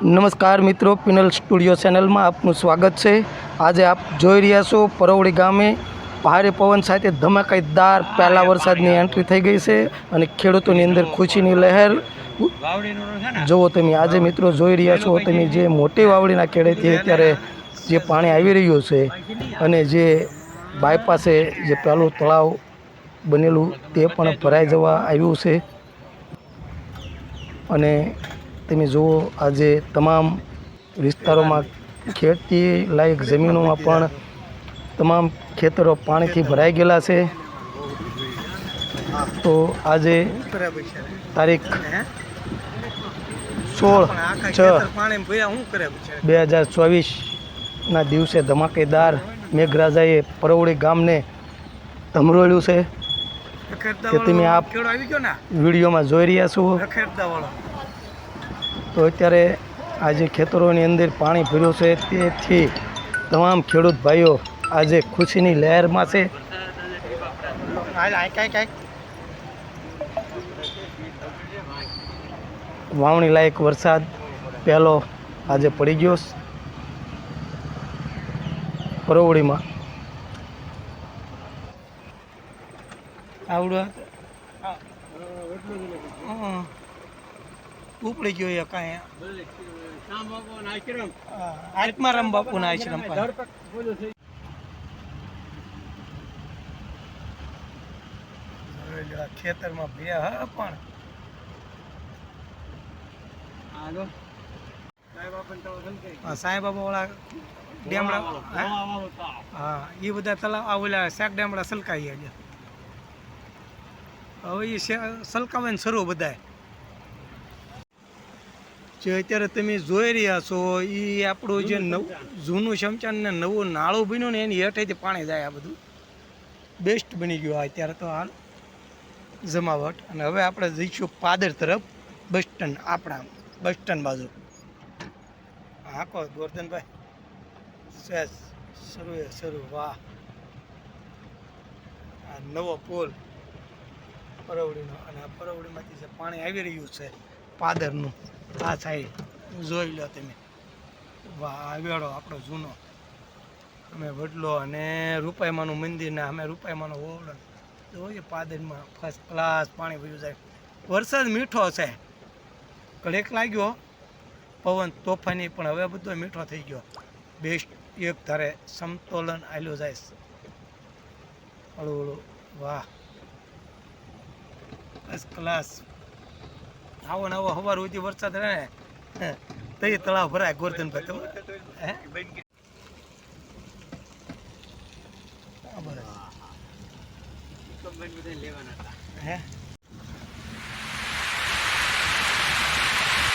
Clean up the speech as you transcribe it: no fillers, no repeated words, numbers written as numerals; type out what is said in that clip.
નમસ્કાર મિત્રો, penal studio ચેનલમાં આપનું સ્વાગત છે। આજે આપ જોઈ રહ્યા છો પરવડી ગામે ભારે પવન સાથે ધમાકેદાર પહેલા વરસાદની એન્ટ્રી થઈ ગઈ છે અને ખેડૂતોની અંદર ખુશીની લહેર જુઓ તમે। આજે મિત્રો જોઈ રહ્યા છો તમે જે મોટી વાવડીના ખેડેથી અત્યારે જે પાણી આવી રહ્યું છે અને જે બાયપાસે જે પહેલું તળાવ બનેલું તે પણ ભરાઈ જવા આવ્યું છે અને તમે જુઓ આજે તમામ વિસ્તારોમાં ખેતી લાયક જમીનોમાં પણ તમામ ખેતરો પાણીથી ભરાઈ ગયેલા છે। તો આજે તારીખ 16/6/2024ના દિવસે ધમાકેદાર મેઘરાજાએ પરવડી ગામને ધમરોળ્યું છે તે તમે આપ વિડીયોમાં જોઈ રહ્યા છો। તો અત્યારે આજે ખેતરોની અંદર પાણી ભર્યું છે તેથી તમામ ખેડૂત ભાઈઓ આજે ખુશીની લહેરમાં છે। વાવણી લાયક વરસાદ પહેલો આજે પડી ગયો પરવડીમાં। આવડો ઉપડી ગયો એ કાંઈ આત્મારામ બાપુના આશ્રમ ખેતરમાં ભર્યા હા પણ સાંઈ બાબા વાળા ડેમડા હા એ બધા તલાવ આ ઓલા શાક ડેમડા સલકાઈ ગયા હવે એ સલકાવે ને શરૂ બધાય જે અત્યારે તમે જોઈ રહ્યા છો એ આપણું જે જૂનું શમશાન ને નવું નાળું બન્યું ને એની હેઠેથી પાણી જાય। આ બધું બેસ્ટ બની ગયું અત્યારે તો હાલ જમાવટ। અને હવે આપણે જઈશું પાદર તરફ બસ સ્ટેન્ડ, આપણા બસ સ્ટેન્ડ બાજુ। હા કહો ગોરધનભાઈ સહેજ શરૂ વાહ આ નવો પુલ પરવડીનો અને આ પરવડીમાંથી જે પાણી આવી રહ્યું છે પાદરનું આ સાઈડ જોઈ લો તમે। વાહ આવેડો આપણો જૂનો અમે વડલો અને રૂપાઈમાનું મંદિર ને અમે રૂપાઈમાનો ઓવડો જોઈએ પાદરમાં ફર્સ્ટ ક્લાસ પાણી ભર્યું જાય। વરસાદ મીઠો છે, કડેક લાગ્યો પવન તોફાની પણ હવે બધો મીઠો થઈ ગયો। બેસ્ટ એક ધારે સમતોલન આલ્યો જાય હળું હળું વાહ ફર્સ્ટ ક્લાસ। આવો ને આવો સવાર સુધી વરસાદ રહે ને તઈ તળાવ ભરાય ગોરધનભાઈ તો હે